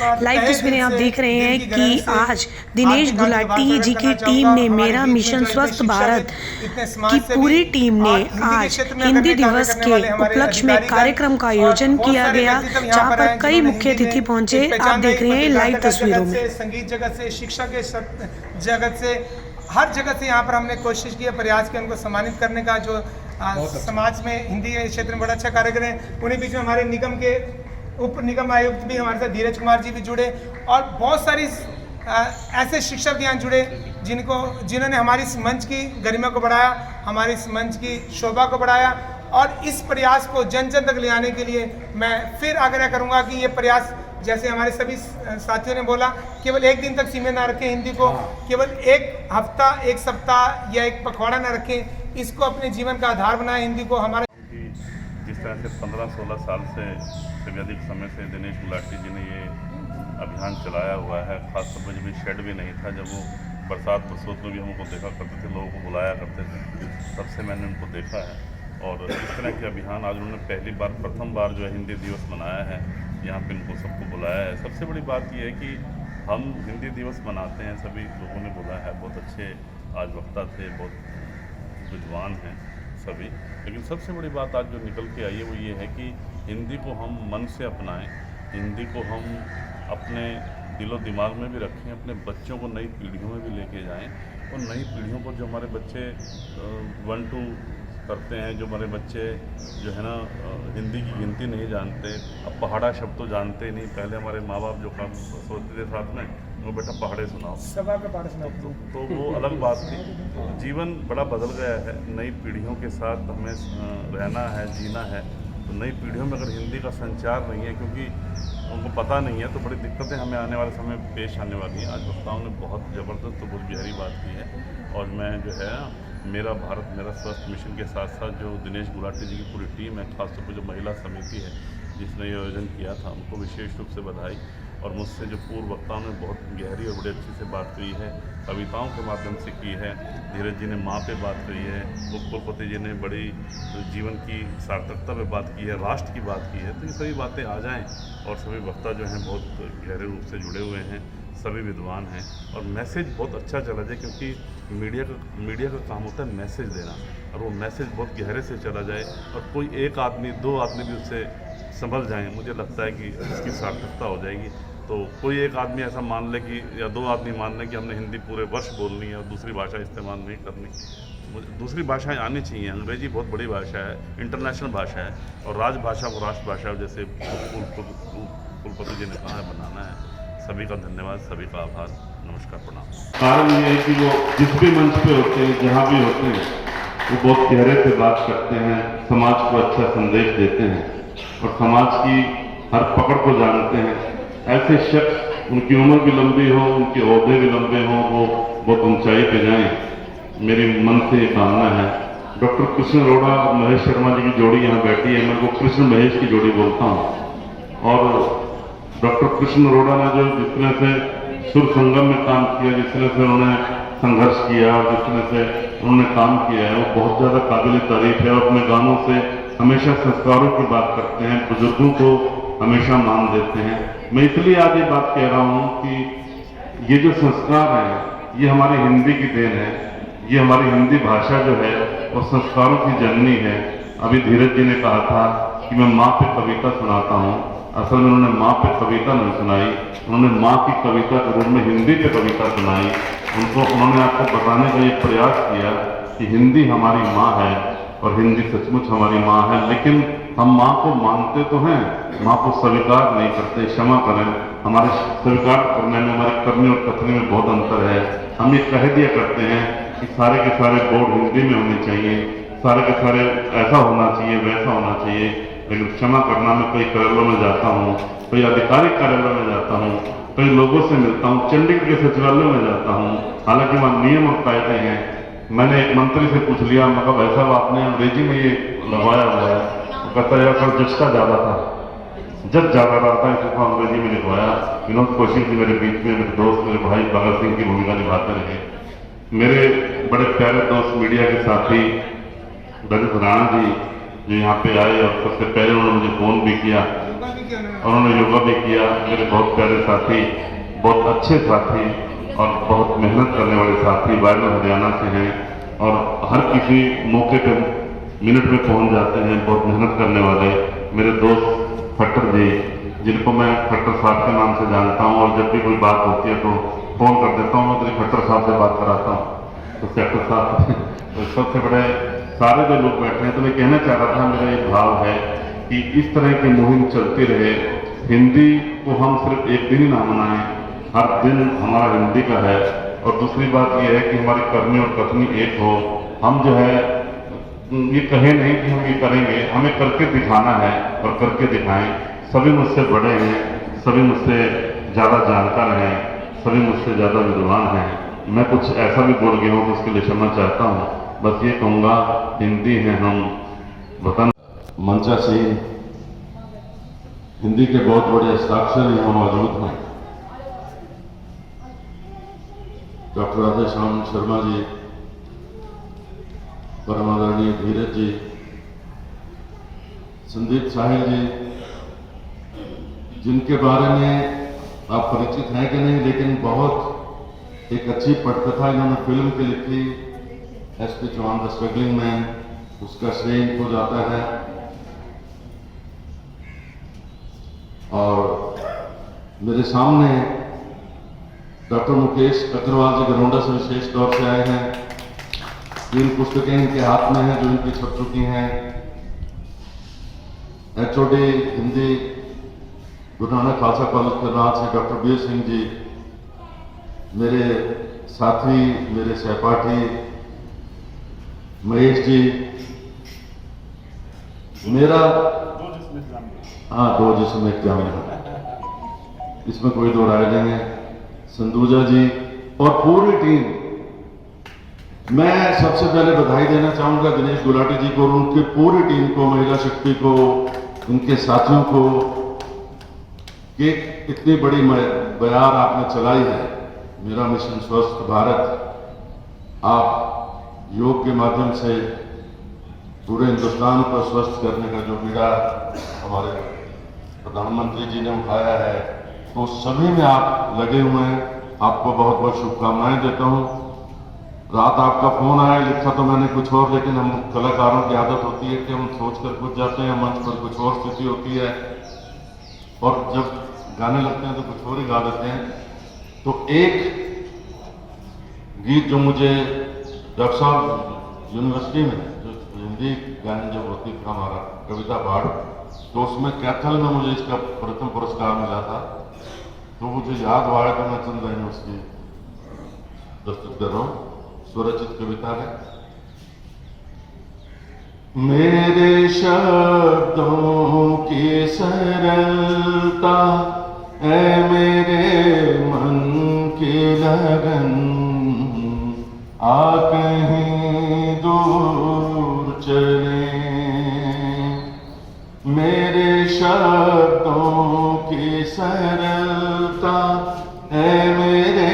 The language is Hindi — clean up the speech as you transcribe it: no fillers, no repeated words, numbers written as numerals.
लाइव तस्वीरें आप देख रहे हैं कि आज दिनेश गुलाटी जी की टीम ने मेरा मिशन स्वस्थ भारत की पूरी टीम ने आज हिंदी दिवस के उपलक्ष्य में कार्यक्रम का आयोजन किया गया, जहां पर कई मुख्य अतिथि पहुंचे। आप देख रहे हैं लाइव तस्वीरों में। संगीत जगत से, शिक्षा के जगत से, हर जगह से यहाँ पर हमने कोशिश की है, प्रयास किया उनको सम्मानित करने का। जो समाज में हिंदी क्षेत्र में बड़ा अच्छा कार्य करें। उन्हीं बीच में हमारे निगम के उप निगम आयुक्त भी हमारे साथ धीरज कुमार जी भी जुड़े, और बहुत सारी ऐसे शिक्षक यहाँ जुड़े जिन्होंने हमारी इस मंच की गरिमा को बढ़ाया, हमारी इस मंच की शोभा को बढ़ाया। और इस प्रयास को जन जन तक ले आने के लिए मैं फिर आग्रह करूँगा कि ये प्रयास, जैसे हमारे सभी साथियों ने बोला, केवल एक दिन तक सीमित ना रखें हिंदी को, केवल एक हफ्ता, एक सप्ताह या एक पखवाड़ा ना रखें, इसको अपने जीवन का आधार बनाएं हिंदी को। हमारे जिस तरह से 15-16 साल से अधिक समय से दिनेश गुलाटी जी ने ये अभियान चलाया हुआ है, खासतौर पर जब शेड भी नहीं था, जब वो बरसात में भी हमको देखा करते थे, लोगों को बुलाया करते थे, तब से मैंने उनको देखा है। और इस तरह के अभियान आज उन्होंने प्रथम बार जो है हिंदी दिवस मनाया है, यहाँ पे इनको सबको बुलाया है। सबसे बड़ी बात यह है कि हम हिंदी दिवस मनाते हैं, सभी लोगों ने बुलाया है, बहुत अच्छे आज वक्ता थे, बहुत विद्वान हैं सभी। लेकिन सबसे बड़ी बात आज जो निकल के आई है वो ये है कि हिंदी को हम मन से अपनाएं, हिंदी को हम अपने दिलो दिमाग में भी रखें, अपने बच्चों को नई पीढ़ियों में भी लेके जाएं। और नई पीढ़ियों को, जो हमारे बच्चे 1-2 करते हैं, जो हमारे बच्चे जो है ना हिंदी की गिनती नहीं जानते, अब पहाड़ा शब्द तो जानते ही नहीं। पहले हमारे माँ बाप जो काम सोचते थे साथ में, वो बेटा पहाड़े सुनाओ, सभा का पहाड़ सुनाओ, तो वो अलग बात थी। जीवन बड़ा बदल गया है, नई पीढ़ियों के साथ हमें रहना है, जीना है। तो नई पीढ़ियों में अगर हिंदी का संचार नहीं है, क्योंकि उनको पता नहीं है, तो बड़ी दिक्कतें हमें आने वाले समय पेश आने वाली हैं। आज वक्ताओं ने बहुत ज़बरदस्त तो बहुत गहरी बात की है। और मैं जो है मेरा भारत मेरा स्वस्थ मिशन के साथ साथ जो दिनेश गुलाटी जी की पूरी टीम है, खासतौर पर जो महिला समिति है जिसने ये आयोजन किया था, उनको विशेष रूप से बधाई। और मुझसे जो पूर्व वक्ताओं ने बहुत गहरी और बड़ी अच्छी से बात की है, कविताओं के माध्यम से की है। धीरज जी ने माँ पे बात कही है, उपकुलपति जी ने बड़ी जीवन की सार्थकता पे बात की है, राष्ट्र की बात की है। तो ये सभी बातें आ जाएं, और सभी वक्ता जो हैं बहुत गहरे रूप से जुड़े हुए हैं, सभी विद्वान हैं, और मैसेज बहुत अच्छा चला जाए, क्योंकि मीडिया का काम होता है मैसेज देना, और वो मैसेज बहुत गहरे से चला जाए और कोई एक आदमी 2 आदमी भी उससे संभल जाएं, मुझे लगता है कि इसकी सार्थकता हो जाएगी। तो कोई एक आदमी ऐसा मान ले कि, या 2 आदमी मान लें कि हमने हिंदी पूरे वर्ष बोलनी है और दूसरी भाषा इस्तेमाल नहीं करनी। दूसरी भाषाएं आनी चाहिए। अंग्रेजी बहुत बड़ी भाषा है, इंटरनेशनल भाषा है, और राजभाषा को राष्ट्रभाषा जैसे कुलपति जी ने कहा है बनाना है। सभी का धन्यवाद, सभी का आभार, नमस्कार, प्रणाम। कारण ये है कि वो जिस भी मंच पे होते हैं, जहाँ भी होते हैं, वो बहुत गहरे से बात करते हैं, समाज को अच्छा संदेश देते हैं और समाज की हर पकड़ को जानते हैं। ऐसे शख्स, उनकी उम्र भी लंबी हो, उनके ओहदे भी लंबे हों, वो बहुत ऊंचाई पे जाएं, मेरी मन से ये कामना है। डॉक्टर कृष्ण अरोड़ा और महेश शर्मा जी की जोड़ी यहाँ बैठी है, मैं वो कृष्ण महेश की जोड़ी बोलता हूँ। और डॉक्टर कृष्ण अरोड़ा ने जो जिस तरह से सुर संगम में काम किया, जिस तरह से उन्होंने संघर्ष किया और जिस तरह से उन्होंने काम किया है, वो बहुत ज़्यादा काबिल तारीफ है। और अपने गानों से हमेशा संस्कारों की बात करते हैं, बुजुर्गों को हमेशा मान देते हैं। मैं इसलिए आज ये बात कह रहा हूँ कि ये जो संस्कार है, ये हमारी हिंदी की देन है, ये हमारी हिंदी भाषा जो है वो संस्कारों की जननी है। अभी धीरज जी ने कहा था कि मैं माँ पे कविता सुनाता हूँ, असल में उन्होंने माँ पे कविता नहीं सुनाई, उन्होंने माँ की कविता के रूप में हिंदी पे कविता सुनाई। उन्होंने आपको बताने का ये प्रयास किया कि हिंदी हमारी माँ है और हिंदी सचमुच हमारी माँ है। लेकिन हम माँ को मानते तो हैं, माँ को स्वीकार नहीं करते। क्षमा करें, हमारे स्वीकार करने में, हमारे करने और कथने में बहुत अंतर है। हम ये कह दिया करते हैं कि सारे के सारे बोर्ड हिंदी में होने चाहिए, सारे के सारे ऐसा होना चाहिए, वैसा होना चाहिए। लेकिन क्षमा करना, मैं कई कार्यालयों में जाता हूँ, कई आधिकारिक कार्यालयों में जाता हूँ, कई लोगों से मिलता हूँ, चंडीगढ़ के सचिवालयों में जाता हूँ, हालांकि वहाँ नियम और कायदे हैं। मैंने एक मंत्री से पूछ लिया, मैं कहा भाई साहब आपने अंग्रेजी में ये लगवाया हुआ है, तो कहता है यार जज का ज़्यादा था, जज ज़्यादा रहा था, इसको अंग्रेजी में लिखवाया। विनोद कौशिक जी मेरे बीच में, मेरे दोस्त, मेरे भाई भगत सिंह की भूमिका निभाते रहे। मेरे बड़े प्यारे दोस्त मीडिया के साथी रजत राणा जी जो यहाँ पे आए, और सबसे पहले उन्होंने मुझे फोन भी किया किया उन्होंने। उन्होंने योगा भी किया। मेरे बहुत प्यारे साथी, बहुत अच्छे साथी और बहुत मेहनत करने वाले साथी वायरल हरियाणा से हैं और हर किसी मौके पे मिनट में पहुंच जाते हैं। बहुत मेहनत करने वाले मेरे दोस्त खट्टर जी, जिनको मैं खट्टर साहब के नाम से जानता हूं और जब भी कोई बात होती है तो फ़ोन कर देता हूँ, मैं खट्टर साहब से बात कराता हूँ। तो सेक्टर साहब तो सबसे बड़े सारे जो लोग बैठे हैं, तो मैं कहना चाह रहा था, मेरा ये भाव है कि इस तरह की मुहिम चलती रहे। हिंदी को हम सिर्फ एक दिन ही ना मनाएं, हर दिन हमारा हिंदी का है। और दूसरी बात यह है कि हमारी करनी और कथनी एक हो। हम जो है ये कहें नहीं कि हम ये करेंगे, हमें करके दिखाना है और करके दिखाएं। सभी मुझसे बड़े हैं, सभी मुझसे ज़्यादा जानकार हैं, सभी मुझसे ज़्यादा विद्वान हैं। मैं कुछ ऐसा भी बोल गया हूँ तो उसके लिए क्षमा चाहता हूँ। बस ये कहूँगा, हिंदी है हम वतन। मंचा सिंह, हिंदी के बहुत बड़े हस्ताक्षर यहाँ मौजूद हैं। डॉक्टर राधेश्याम शर्मा जी, परम आदरणीय धीरज जी, संदीप साहिल जी, जिनके बारे में आप परिचित हैं कि नहीं, लेकिन बहुत एक अच्छी पटकथा इन्होंने फिल्म की लिखी, SP Chauhan the struggling man, उसका श्रेय इनको जाता है। और मेरे सामने डॉक्टर मुकेश अग्रवाल जी गरोंडा से विशेष तौर से आए हैं। 3 पुस्तकें इनके हाथ में हैं जो इनकी छप चुकी हैं। HOD हिंदी गुरु नानक खालसा कॉलेज करनाल से डॉक्टर बीर सिंह जी, मेरे साथी, मेरे सहपाठी महेश जी, मेरा 2 जिसमें एग्जाम है, इसमें कोई दो राय नहीं है, संदूजा जी और पूरी टीम। मैं सबसे पहले बधाई देना चाहूंगा दिनेश गुलाटी जी को और उनकी पूरी टीम को, महिला शक्ति को, उनके साथियों को, कि इतनी बड़ी बयार आपने चलाई है, मेरा मिशन स्वस्थ भारत। आप योग के माध्यम से पूरे हिंदुस्तान को स्वस्थ करने का जो बीड़ा हमारे प्रधानमंत्री जी ने उठाया है, तो सभी में आप लगे हुए हैं। आपको बहुत बहुत शुभकामनाएं देता हूं। रात आपका फोन आया, लिखा तो मैंने कुछ और, लेकिन हम कलाकारों की आदत होती है कि हम सोचकर कुछ जाते हैं, मंच पर कुछ और स्थिति होती है और जब गाने लगते हैं तो कुछ और ही गा देते हैं। तो एक गीत जो मुझे डॉक्टर साहब यूनिवर्सिटी में जो हिंदी गायन जब होती था हमारा कविता पाठ, तो उसमें कैथल में मुझे इसका प्रथम पुरस्कार मिला था। तो मुझे याद हुआ है कि मैं चंद लाइनों उसकी प्रस्तुत कर रहा हूँ। स्वरचित कविता है। मेरे शब्दों की सरलता ऐ मेरे मन की लगन, आ कहीं दूर चले। मेरे शब्दों की सरलता ऐ मेरे